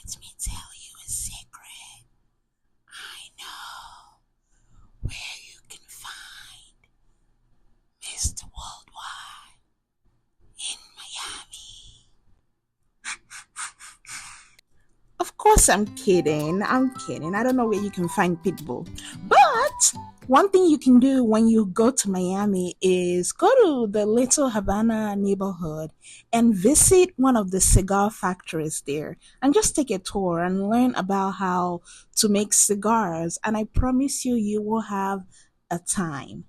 Let me tell you a secret. I know where you can find Mr. Worldwide in Miami. Of course, I'm kidding. I'm kidding. I don't know where you can find Pitbull. But one thing you can do when you go to Miami is go to the Little Havana neighborhood and visit one of the cigar factories there and just take a tour and learn about how to make cigars. And I promise you, you will have a time.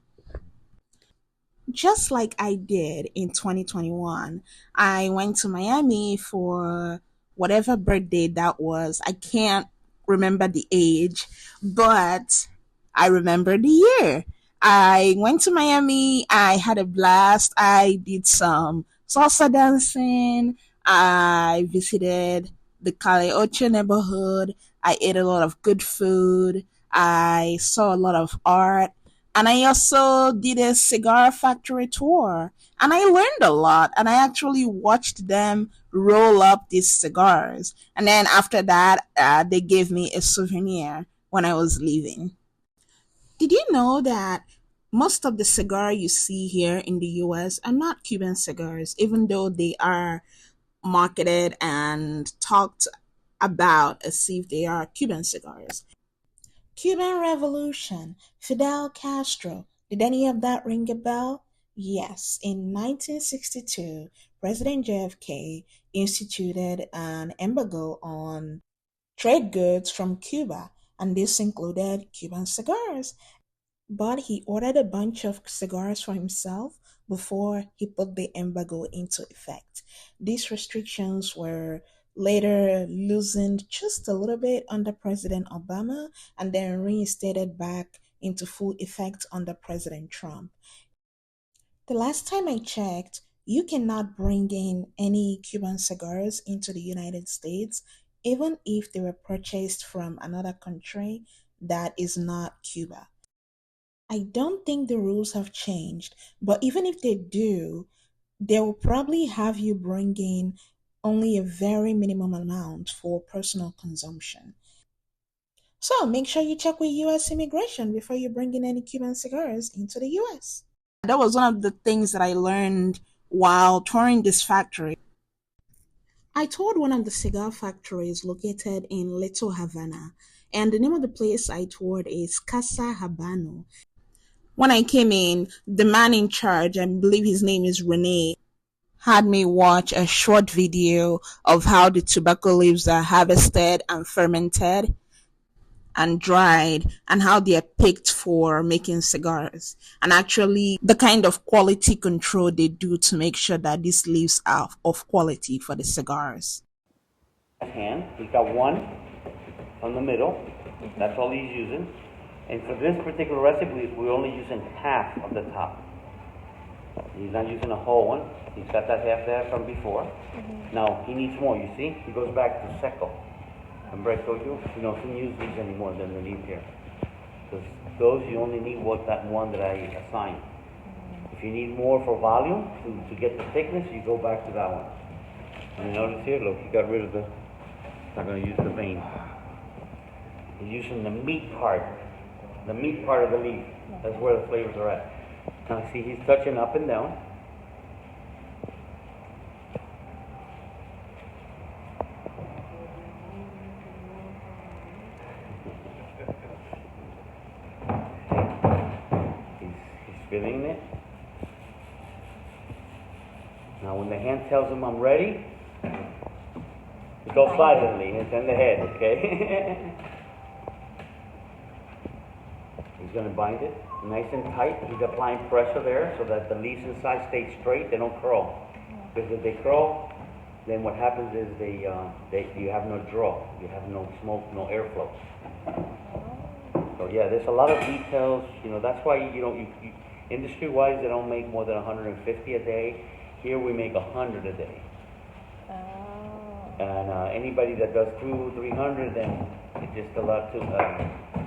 Just like I did in 2021. I went to Miami for whatever birthday that was. I can't remember the age, but I remember the year. I went to Miami. I had a blast. I did some salsa dancing. I visited the Calle Ocho neighborhood. I ate a lot of good food. I saw a lot of art. And I also did a cigar factory tour. And I learned a lot. And I actually watched them roll up these cigars. And then after that, they gave me a souvenir when I was leaving. Did you know that most of the cigar you see here in the US are not Cuban cigars, even though they are marketed and talked about as if they are Cuban cigars? Cuban Revolution, Fidel Castro. Did any of that ring a bell? Yes, in 1962, President JFK instituted an embargo on trade goods from Cuba, and this included Cuban cigars. But he ordered a bunch of cigars for himself before he put the embargo into effect. These restrictions were later loosened just a little bit under President Obama and then reinstated back into full effect under President Trump. The last time I checked, you cannot bring in any Cuban cigars into the United States, even if they were purchased from another country that is not Cuba. I don't think the rules have changed, but even if they do, they will probably have you bring in only a very minimum amount for personal consumption. So make sure you check with US immigration before you bring in any Cuban cigars into the US. That was one of the things that I learned while touring this factory. I toured one of the cigar factories located in Little Havana, and the name of the place I toured is Casa Habano. When I came in, the man in charge, I believe his name is Rene, had me watch a short video of how the tobacco leaves are harvested and fermented and dried and how they are picked for making cigars and actually the kind of quality control they do to make sure that these leaves are of quality for the cigars. Hand, he's got one on the middle, that's all he's using. And for this particular recipe, we're only using half of the top. He's not using a whole one. He's got that half there from before. Now, he needs more, you see? He goes back to seco. Remember I told you, shouldn't use these anymore than they need here. Because those, you only need that one that I assigned. If you need more for volume, to get the thickness, you go back to that one. And you notice here, look, he got rid of not going to use the vein. He's using the meat part of the leaf. That's where the flavors are at. Now see, he's touching up and down. He's feeling it. Now when the hand tells him I'm ready, you go silently, it's in the head, okay? He's going to bind it nice and tight. He's applying pressure there so that the leaves inside stay straight. They don't curl. Because if they curl, then what happens is you have no draw. You have no smoke, no airflow. So yeah, there's a lot of details. That's why industry-wise they don't make more than 150 a day. Here we make 100 a day. And anybody that does 200-300, then it's just a lot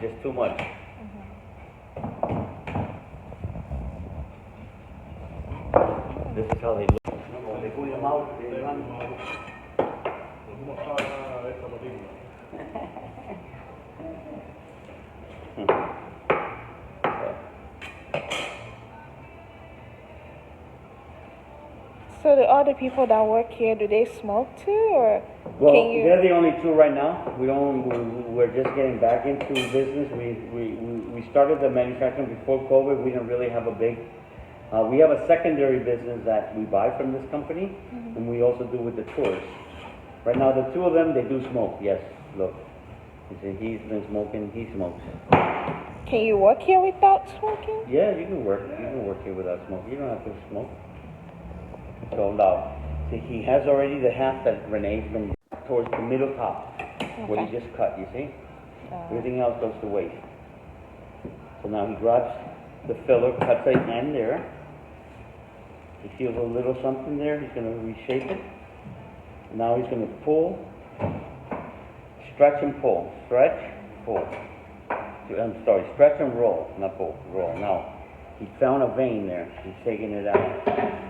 just too much. This is how they look. They pull them out, they run. So the other people that work here, do they smoke too, or Well, can you? they're the only two right now. We're just getting back into business. We started the manufacturing before COVID. We didn't really have a big, we have a secondary business that we buy from this company, and we also do with the tourists. Right now, the two of them, they do smoke, yes, look. You see, he's been smoking, he smokes. Can you work here without smoking? Yeah, you can work here without smoking. You don't have to smoke. So now, see, he has already the half that Renee's been towards the middle top, what he just cut, you see? Everything else goes to waste. So now he grabs the filler, cuts the end there. He feels a little something there, he's going to reshape it. Now he's going to pull, stretch and pull, stretch, pull. I'm sorry, stretch and roll, not pull, roll. Now, he found a vein there, he's taking it out.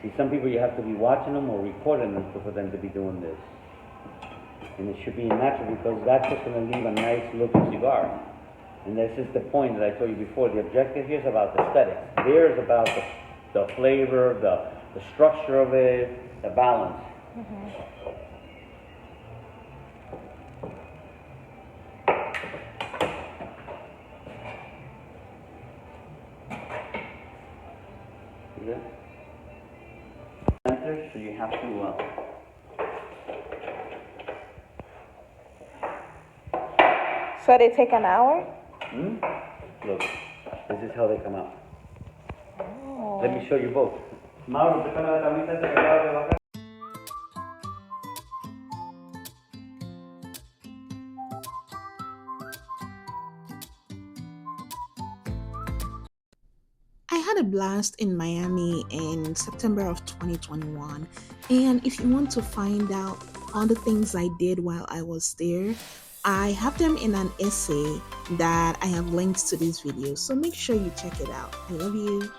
See, some people you have to be watching them or recording them for them to be doing this. And it should be natural because that's just going to leave a nice looking cigar. And this is the point that I told you before. The objective here is about the aesthetics. There is about the flavor, the structure of it, the balance. Yeah. So you have to. So they take an hour? Look, this is how they come out. Oh. Let me show you both. Mauro, préstame la camisa esa que acabas de bajar. I had a blast in Miami in September of 2021, and if you want to find out all the things I did while I was there, I have them in an essay that I have linked to this video, so make sure you check it out. I love you.